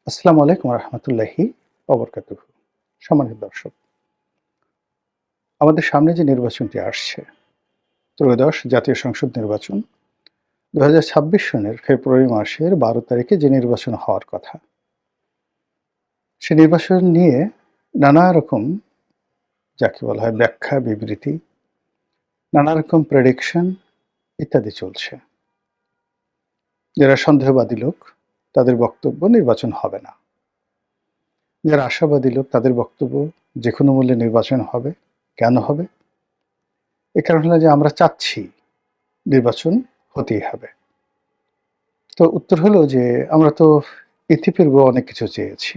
আসসালামু আলাইকুম রহমতুল্লাহি ওবরকাতুহু। সম্মানিত দর্শক, আমাদের সামনে যে নির্বাচনটি আসছে, ত্রয়োদশ জাতীয় সংসদ নির্বাচন ২০২৬ সনের ফেব্রুয়ারি মাসের ১২ তারিখে যে নির্বাচন হওয়ার কথা, সে নির্বাচন নিয়ে নানা রকম যাকে বলা হয় ব্যাখ্যা, বিবৃতি, নানা রকম প্রেডিকশন ইত্যাদি চলছে। যারা সন্দেহবাদী লোক তাদের বক্তব্য নির্বাচন হবে না, যারা আশাবাদী লোক তাদের বক্তব্য যে কোনো মূল্যে নির্বাচন হবে। কেন হবে? এ কারণ হলো যে আমরা চাচ্ছি নির্বাচন হতেই হবে। তো উত্তর হলো যে আমরা তো ইতিপূর্ব অনেক কিছু চেয়েছি।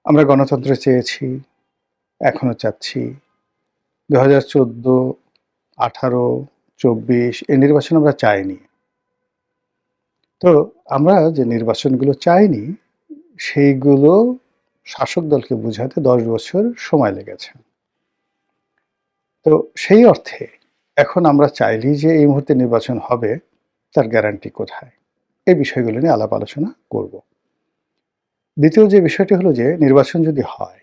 আমরা গণতন্ত্র চেয়েছি, এখনো চাচ্ছি। ২০১৪, ১৮, ২৪ এই নির্বাচন আমরা চাইনি। তো আমরা যে নির্বাচনগুলো চাইনি সেইগুলো শাসক দলকে বুঝাতে ১০ বছর সময় লেগেছে। তো সেই অর্থে এখন আমরা চাইলেই যে এই মুহূর্তে নির্বাচন হবে তার গ্যারান্টি কোথায়? এই বিষয়গুলো নিয়ে আলাপ আলোচনা করব। দ্বিতীয় যে বিষয়টি হলো যে নির্বাচন যদি হয়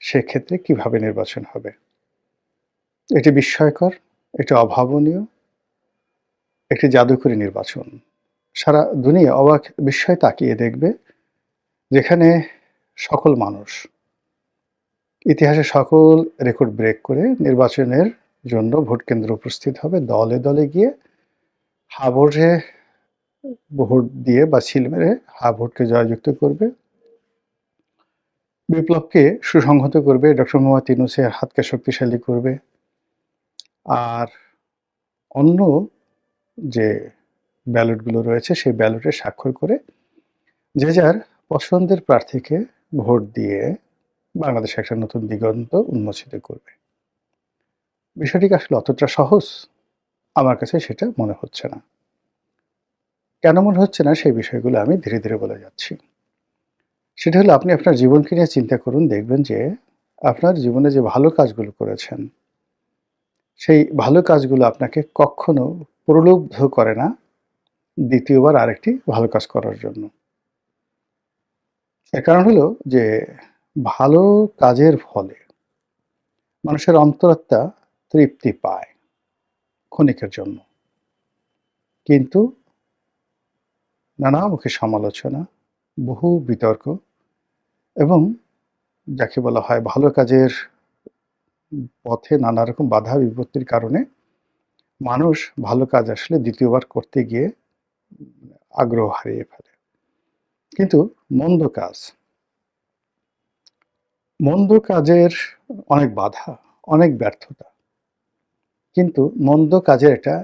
সেক্ষেত্রে কিভাবে নির্বাচন হবে? এটি বিস্ময়কর, এটি অভাবনীয়, একটি জাদুকরী নির্বাচন। সারা দুনিয়া অবাক বিস্ময়ে তাকিয়ে দেখবে, যেখানে সকল মানুষ ইতিহাসে সকল রেকর্ড ব্রেক করে নির্বাচনের জন্য ভোট কেন্দ্রে উপস্থিত হবে, দলে দলে গিয়ে হা ভোটে ভোট দিয়ে বা সিল মেরে হা ভোটকে জয়যুক্ত করবে, বিপ্লবকে সুসংহত করবে, ডক্টর মোহাম্মদ ইউনূসের হাতকে শক্তিশালী করবে। আর অন্য যে ব্যালটগুলো রয়েছে সেই ব্যালটে স্বাক্ষর করে যে যার পছন্দের প্রার্থীকে ভোট দিয়ে বাংলাদেশে একটা নতুন দিগন্ত উন্মোচিত করবে। বিষয়টি কি আসলে অতটা সহজ? আমার কাছে সেটা মনে হচ্ছে না। কেন মনে হচ্ছে না সেই বিষয়গুলো আমি ধীরে ধীরে বলে যাচ্ছি। সেটা হলো আপনি আপনার জীবনকে নিয়ে চিন্তা করুন, দেখবেন যে আপনার জীবনে যে ভালো কাজগুলো করেছেন সেই ভালো কাজগুলো আপনাকে কখনো প্রলুব্ধ করে না দ্বিতীয়বার আরেকটি ভালো কাজ করার জন্য। এর কারণ হলো যে ভালো কাজের ফলে মানুষের অন্তরাত্মা তৃপ্তি পায় ক্ষণিকের জন্য। কিন্তু নানামুখী সমালোচনা, বহু বিতর্ক এবং যাকে বলা হয় ভালো কাজের পথে নানা রকম বাধা বিপত্তির কারণে মানুষ ভালো কাজ আসলে দ্বিতীয়বার করতে গিয়ে আগ্রহ হারিয়ে ফেলে। কিন্তু মন্দ কাজ, মন্দ কাজের অনেক বাধা, অনেক ব্যর্থতা। কিন্তু মন্দ কাজের একটা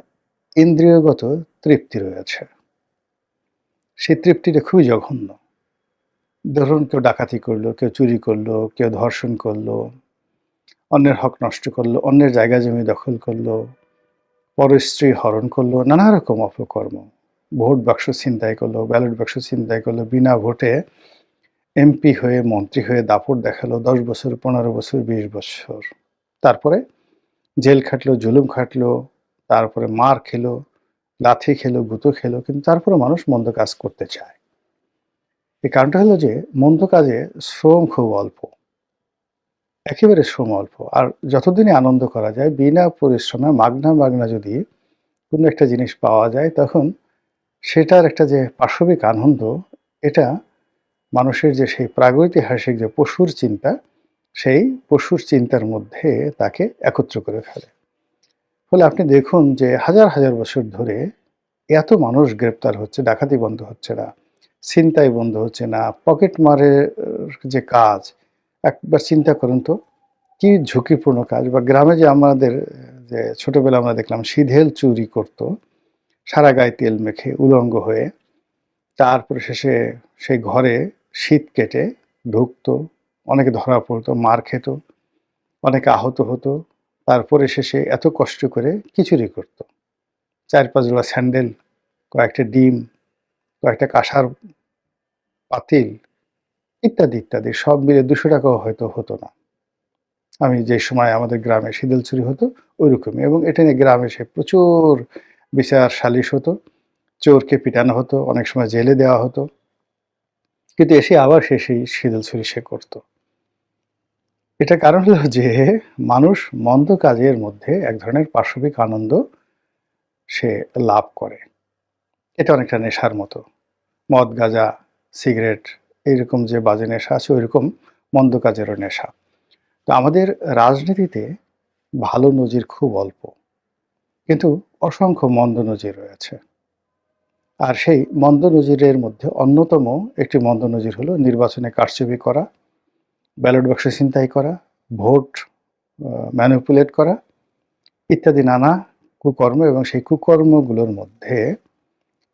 ইন্দ্রিয়গত তৃপ্তি রয়েছে। সেই তৃপ্তিটা খুবই জঘন্য। ধরুন কেউ ডাকাতি করলো, কেউ চুরি করলো, কেউ ধর্ষণ করলো, অন্যের হক নষ্ট করলো, অন্যের জায়গা জমি দখল করলো, পরস্ত্রী হরণ করলো, নানা রকম অপকর্ম। ভোট বাক্স ছিনতাই করলো, ব্যালট বাক্স ছিনতাই করলো, বিনা ভোটে এমপি হয়ে মন্ত্রী হয়ে দাপট দেখালো ১০ বছর, ১৫ বছর, ২০ বছর। তারপরে জেল খাটলো, জুলুম খাটলো, তারপরে মার খেলো, লাথি খেলো, গুঁতো খেলো, কিন্তু তারপরে মানুষ মন্দ কাজ করতে চায়। এই কারণটা হলো যে মন্দ কাজে শ্রম খুব অল্প, একেবারে শ্রম অল্প। আর যতদিনই আনন্দ করা যায় বিনা পরিশ্রমে মাগনা মাগনা যদি কোনো একটা জিনিস পাওয়া যায়, তখন সেটার একটা যে পাশবিক আনন্দ, এটা মানুষের যে সেই প্রাগৈতিহাসিক যে পশুর চিন্তা, সেই পশুর চিন্তার মধ্যে তাকে একত্র করে ফেলে। ফলে আপনি দেখুন যে হাজার হাজার বছর ধরে এত মানুষ গ্রেপ্তার হচ্ছে, ডাকাতি বন্ধ হচ্ছে না, ছিনতাই বন্ধ হচ্ছে না, পকেট মারের যে কাজ, একবার চিন্তা করুন তো কি ঝুঁকিপূর্ণ কাজ। বা গ্রামে যে আমাদের যে ছোটবেলায় আমরা দেখলাম সিধেল চুরি করত, সারা গায়ে তেল মেখে উলঙ্গ হয়ে, তারপরে শেষে সেই ঘরে শীত কেটে ঢুকতো, অনেকে ধরা পড়তো, মার খেত, অনেকে আহত হতো, তারপরে শেষে এত কষ্ট করে কি চুরি করতো? ৪-৫ জোড়া স্যান্ডেল, কয়েকটা ডিম, কয়েকটা কাঁসার পাতিল ইত্যাদি ইত্যাদি, সব মিলে ২০০ টাকাও হয়তো হতো না। আমি যে সময় আমাদের গ্রামে শীতল চুরি হতো ওইরকমই, এবং এটা নিয়ে গ্রামে সে প্রচুর বিচার সালিশ হতো, চোরকে পিটানো হতো, অনেক সময় জেলে দেওয়া হতো। কিন্তু এসে আবার সেই সিঁদুল ছুরি সে করত। এটার কারণ হলো যে মানুষ মন্দ কাজের মধ্যে এক ধরনের পাশবিক আনন্দ সে লাভ করে। এটা অনেকটা নেশার মতো। মদ, গাঁজা, সিগারেট এইরকম যে বাজে নেশা আছে ওইরকম মন্দ কাজেরও নেশা। তো আমাদের রাজনীতিতে ভালো নজির খুব অল্প, কিন্তু অসংখ্য মন্দ নজির রয়েছে। আর সেই মন্দ নজিরের মধ্যে অন্যতম একটি মন্দ নজির হলো নির্বাচনে কারচুপি করা, ব্যালট বাক্স ছিনতাই করা, ভোট ম্যানিপুলেট করা ইত্যাদি নানা কুকর্ম। এবং সেই কুকর্মগুলোর মধ্যে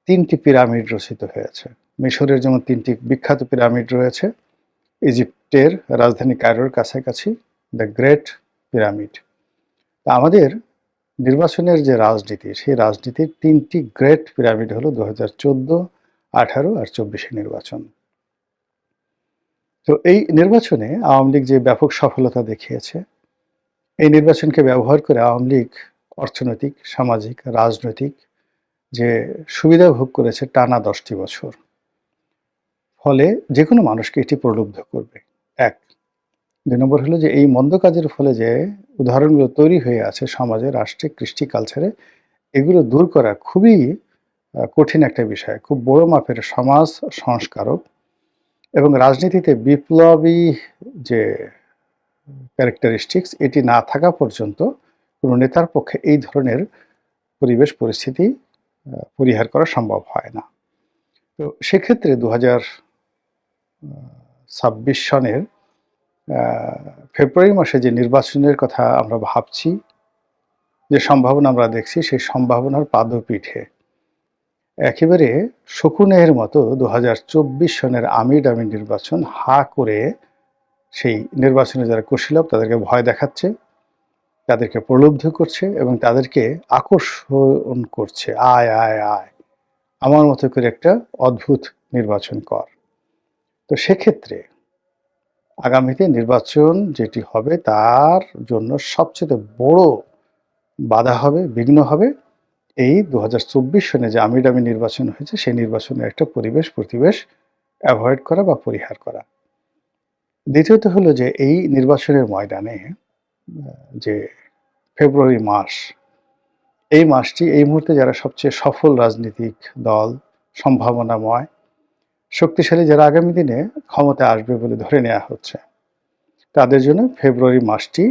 ৩টি পিরামিড রচিত হয়েছে। মিশরের যেমন ৩টি বিখ্যাত পিরামিড রয়েছে, ইজিপ্টের রাজধানী কায়রোর কাছাকাছি দ্য গ্রেট পিরামিড। আমাদের নির্বাচনের যে রাজনীতি, সেই রাজনীতির ৩টি গ্রেট পিরামিড হলো 2014, 18 আর 24 নির্বাচন। তো এই নির্বাচনে আওয়ামী লীগ যে ব্যাপক সফলতা দেখিয়েছে, এই নির্বাচনকে ব্যবহার করে আওয়ামী লীগ অর্থনৈতিক, সামাজিক, রাজনৈতিক যে সুবিধা ভোগ করেছে টানা 10টি বছর। ফলে যে কোনো মানুষকে এটি প্রলুব্ধ করবে। ১। ২ নম্বর হলো যে এই মন্দ কাজের ফলে যে উদাহরণগুলো তৈরি হয়ে আছে সমাজে, রাষ্ট্রে, কৃষ্টি, কালচারে, এগুলো দূর করা খুবই কঠিন একটা বিষয়, খুব বড় মাপের সমাজ সংস্কারক এবং রাজনীতিতে বিপ্লবী যে ক্যারেক্টারিস্টিক্স এটি না থাকা পর্যন্ত কোনো নেতার পক্ষে এই ধরনের পরিবেশ পরিস্থিতি পরিহার করা সম্ভব হয় না। তো সেক্ষেত্রে 2026 সনের ফেব্রুয়ারি মাসে যে নির্বাচনের কথা আমরা ভাবছি, যে সম্ভাবনা আমরা দেখছি, সেই সম্ভাবনার পাদপীঠে একেবারে শকুনের মতো 2024 সনের আমির নির্বাচন হা করে সেই নির্বাচনে যারা কুশীলব তাদেরকে ভয় দেখাচ্ছে, তাদেরকে প্রলুব্ধ করছে এবং তাদেরকে আকর্ষণ করছে, আয় আয় আয় আমার মতো করে একটা অদ্ভুত নির্বাচন কর। তো সেক্ষেত্রে আগামীতে নির্বাচন যেটি হবে তার জন্য সবচেয়ে বড় বাধা হবে, বিঘ্ন হবে এই 2024 সনে যে আমির নির্বাচন হয়েছে সেই নির্বাচনের একটা পরিবেশ অ্যাভয়েড করা বা পরিহার করা। দ্বিতীয়ত হলো যে এই নির্বাচনের ময়দানে যে ফেব্রুয়ারি মাস, এই মাসটি এই মুহূর্তে যারা সবচেয়ে সফল রাজনৈতিক দল, সম্ভাবনাময়, শক্তিশালী, যারা আগামী দিনে ক্ষমতায় আসবে বলে ধরে নেওয়া হচ্ছে, তাদের জন্য ফেব্রুয়ারি মাসটি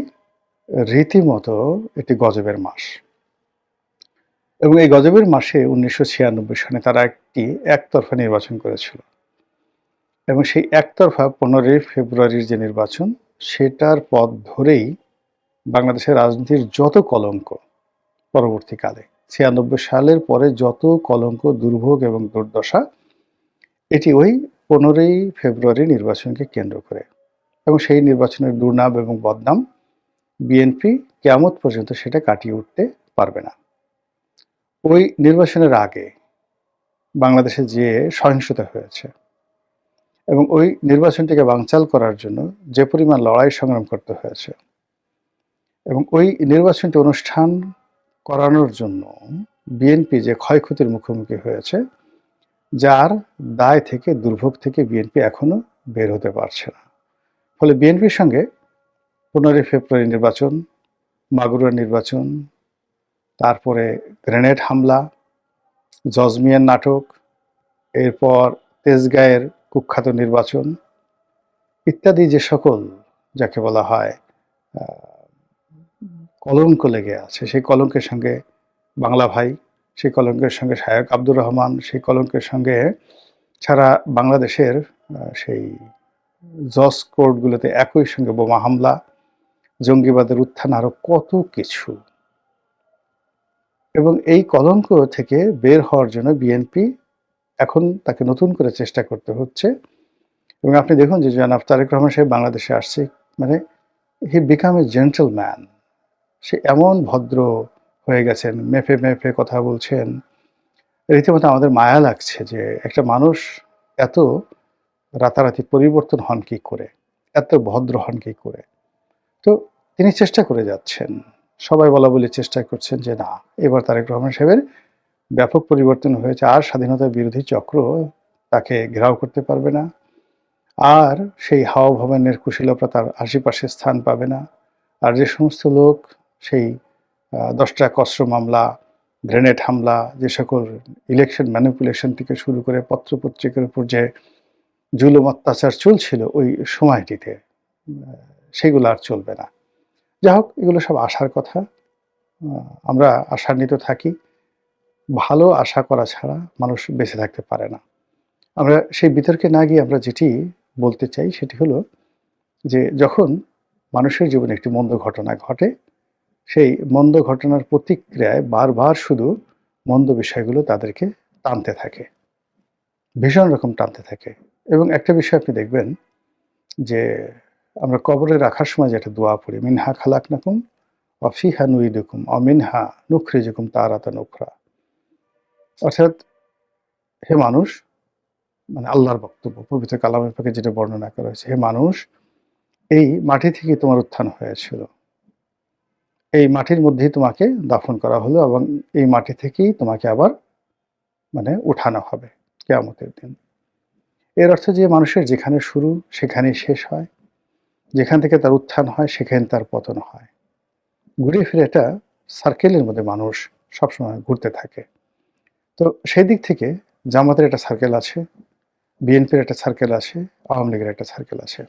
রীতিমতো একটি গজবের মাস। এবং এই গজবের মাসে 1996 সনে তারা একতরফা নির্বাচন করেছিল এবং সেই একতরফা 15 ফেব্রুয়ারির যে নির্বাচন, সেটার পথ ধরেই বাংলাদেশের রাজনীতির যত কলঙ্ক পরবর্তীকালে 96 সালের পরে যত কলঙ্ক, দুর্ভোগ এবং দুর্দশা, এটি ওই 15 ফেব্রুয়ারি নির্বাচনকে কেন্দ্র করে। এবং সেই নির্বাচনের দুর্নাম এবং বদনাম বিএনপি কিয়ামত পর্যন্ত সেটা কাটিয়ে উঠতে পারবে না। ওই নির্বাচনের আগে বাংলাদেশে যে সহিংসতা হয়েছে এবং ওই নির্বাচনটিকে বানচাল করার জন্য যে পরিমাণ লড়াই সংগ্রাম করতে হয়েছে এবং ওই নির্বাচনটি অনুষ্ঠান করানোর জন্য বিএনপি যে ক্ষয়ক্ষতির মুখোমুখি হয়েছে, যার দায় থেকে, দুর্ভোগ থেকে বিএনপি এখনো বের হতে পারছে না। ফলে বিএনপির সঙ্গে 15 ফেব্রুয়ারি নির্বাচন, মাগুরা নির্বাচন, তারপরে গ্রেনেড হামলা, জজমিয়ার নাটক, এরপর তেজগাঁয়ের কুখ্যাত নির্বাচন ইত্যাদি যে সকল যাকে বলা হয় কলঙ্ক লেগে আছে, সেই কলঙ্কের সঙ্গে বাংলা ভাই, সেই কলঙ্কের সঙ্গে শায়ক আব্দুর রহমান, সেই কলঙ্কের সঙ্গে সারা বাংলাদেশের সেই জজ কোর্টগুলোতে একই সঙ্গে বোমা হামলা, জঙ্গিবাদের উত্থান, আরো কত কিছু। এবং এই কলঙ্ক থেকে বের হওয়ার জন্য বিএনপি এখন তাকে নতুন করে চেষ্টা করতে হচ্ছে। এবং আপনি দেখুন যে জনাব তারেক রহমান সাহেব বাংলাদেশে আসছে, মানে হি বিকাম এ জেন্টলম্যান। সে এমন ভদ্র হয়ে গেছেন, মেপে মেপে কথা বলছেন, রীতিমতো আমাদের মায়া লাগছে যে একটা মানুষ এত রাতারাতি পরিবর্তন হন কি করে, এত ভদ্র হন কি করে। তো তিনি চেষ্টা করে যাচ্ছেন, সবাই বলা বলি চেষ্টা করছেন যে না, এবার তারেক রহমান সাহেবের ব্যাপক পরিবর্তন হয়েছে, আর স্বাধীনতা বিরোধী চক্র তাকে ঘেরাও করতে পারবে না, আর সেই হাওয়া ভবনের কুশীলতা তার আশেপাশে স্থান পাবে না। আর যে সমস্ত লোক সেই ১০টা কসর মামলা, গ্রেনেড হামলা, যে সকল ইলেকশন ম্যানিপুলেশন থেকে শুরু করে পত্র-পত্রিকার উপর যে জুলুম অত্যাচার চলছিল ওই সময়টিতে, সেগুলো আর চলবে না। যাই হোক, এগুলো সব আশার কথা। আমরা আশান্বিত থাকি। ভালো আশা করা ছাড়া মানুষ বেঁচে থাকতে পারে না। আমরা সেই বিতর্কে না গিয়ে আমরা যেটি বলতে চাই সেটি হলো যে, যখন মানুষের জীবনে একটি মন্দ ঘটনা ঘটে, সেই মন্দ ঘটনার প্রতিক্রিয়ায় বারবার শুধু মন্দ বিষয়গুলো তাদেরকে টানতে থাকে, ভীষণ রকম টানতে থাকে। এবং একটা বিষয় আপনি দেখবেন যে, আমরা কবরে রাখার সময় যে একটা দোয়া পড়ি, মিনহা খালাকনাকুম ওয়া ফিহা নুইদুকুম ওয়া মিনহা নুখরিজুকুম তারাতান উখরা। অর্থাৎ, হে মানুষ, মানে আল্লাহর বক্তব্য, পবিত্র কালামের পাকে যেটা বর্ণনা করা হয়েছে, হে মানুষ, এই মাটি থেকে তোমার উত্থান হয়েছিল, এই মাটির মধ্যেই তোমাকে দাফন করা হলো এবং এই মাটি থেকেই তোমাকে আবার মানে উঠানো হবে কিয়ামতের দিন। এর অর্থ যে, মানুষের যেখানে শুরু সেখানেই শেষ হয়, যেখান থেকে তার উত্থান হয় সেখানে তার পতন হয়। ঘুরে ফিরে একটা সার্কেলের মধ্যে মানুষ সবসময় ঘুরতে থাকে। তো সেই দিক থেকে জামাতের একটা সার্কেল আছে, বিএনপির একটা সার্কেল আছে, আওয়ামী লীগের একটা সার্কেল আছে।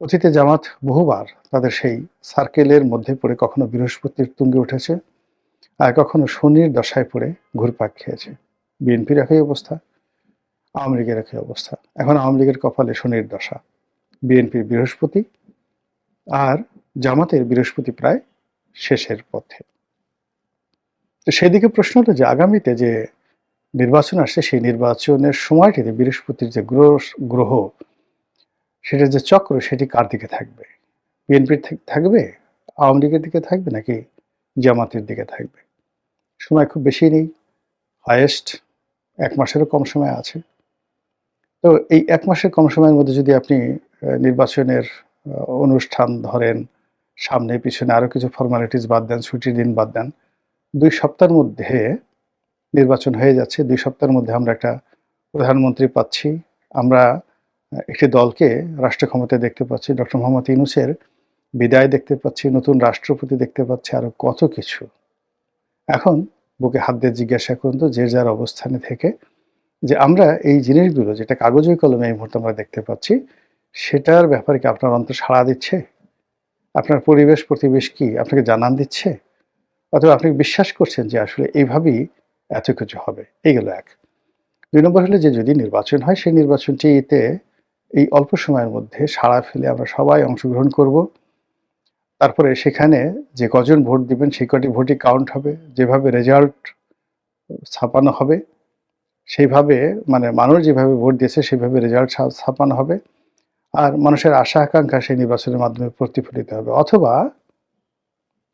অতীতে জামাত বহুবার তাদের সেই সার্কেলের মধ্যে পড়ে কখনো বৃহস্পতির তুঙ্গে উঠেছে, আর কখনো শনির দশায় পড়ে ঘুরপাক খেয়েছে। বিএনপির একই অবস্থা, আওয়ামী লীগের একই অবস্থা। এখন আওয়ামী লীগের কপালে শনির দশা, বিএনপির বৃহস্পতি, আর জামাতের বৃহস্পতি প্রায় শেষের পথে। তো সেদিকে প্রশ্ন হলো যে, আগামীতে যে নির্বাচন আসছে সেই নির্বাচনের সময়টিতে বৃহস্পতির যে গ্রহ, সেটার যে চক্র, সেটি কার দিকে থাকবে? বিএনপির থাকবে, আওয়ামী লীগের দিকে থাকবে, নাকি জামাতের দিকে থাকবে? সময় খুব বেশি নেই, হায়েস্ট ১ মাসেরও কম সময় আছে। তো এই ১ মাসের কম সময়ের মধ্যে যদি আপনি নির্বাচনের অনুষ্ঠান ধরেন, সামনে পিছনে আরো কিছু ফর্মালিটিস বাদ দেন, ছুটির দিন বাদ দেন, ২ সপ্তাহের মধ্যে নির্বাচন হয়ে যাচ্ছে। ২ সপ্তাহের মধ্যে আমরা একটা প্রধানমন্ত্রী পাচ্ছি। আমরা একটি দলকে রাষ্ট্র ক্ষমতায় দেখতে পাচ্ছি। ডক্টর মোহাম্মদ ইউনূসের বিদায় দেখতে পাচ্ছি, নতুন রাষ্ট্রপতি দেখতে পাচ্ছি, আরো কত কিছু। এখন বুকে হাত দিয়ে জিজ্ঞাসা করুন তো, যে যার অবস্থানে থেকে, যে আমরা এই জিনিসগুলো যেটা কাগজে কলমে এই মুহূর্তে আমরা দেখতে পাচ্ছি, সেটার ব্যাপারে কি আপনার অন্তর সাড়া দিচ্ছে? আপনার পরিবেশ প্রতিবেশ কি আপনাকে জানান দিচ্ছে? অথবা আপনি বিশ্বাস করছেন যে আসলে এইভাবেই এত কিছু হবে? এই গেল ১। ২ নম্বর হলো যে, যদি নির্বাচন হয় সেই নির্বাচনটিতে এই অল্প সময়ের মধ্যে সাড়া ফেলে আমরা সবাই অংশগ্রহণ করব। তারপরে সেখানে যে কজন ভোট দিবেন সেই কটি ভোটই কাউন্ট হবে। যেভাবে রেজাল্ট ছাপানো হবে সেইভাবে, মানে মানুষ যেভাবে ভোট দিয়েছে সেভাবে রেজাল্ট ছাপানো হবে। আর মানুষের আশা আকাঙ্ক্ষা সেই নির্বাচনের মাধ্যমে প্রতিফলিত হবে। অথবা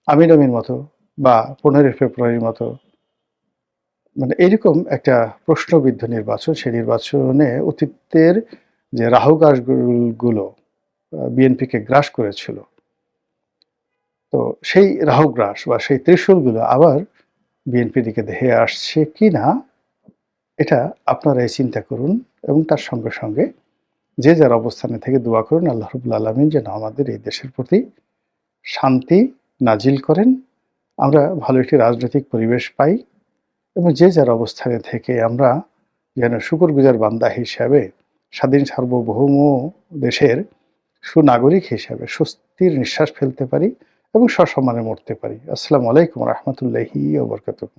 আমির আমির মতো বা ১৫ই ফেব্রুয়ারির মতো, মানে এরকম একটা প্রশ্নবিদ্ধ নির্বাচন, সেই নির্বাচনে অতীতের যে রাহুগ্রাসগুলো বিএনপিকে গ্রাস করেছিল, তো সেই রাহুগ্রাস বা সেই ত্রিশূলগুলো আবার বিএনপির দিকে ধেয়ে আসছে কিনা, এটা আপনারাই চিন্তা করুন। এবং তার সঙ্গে সঙ্গে যে যার অবস্থানে থেকে দোয়া করুন, আল্লাহ রাব্বুল আলামিন যেন আমাদের এই দেশের প্রতি শান্তি নাজিল করেন, আমরা ভালো একটি রাজনৈতিক পরিবেশ পাই, এবং যে যার অবস্থানে থেকে আমরা যেন শুকরগুজার বান্দা হিসাবে স্বাধীন সার্বভৌম দেশের সুনাগরিক হিসাবে স্বস্তির নিঃশ্বাস ফেলতে পারি এবং সসম্মানে মরতে পারি। আসসালামু আলাইকুম ওয়া রাহমাতুল্লাহি ওয়া বারাকাতুহু।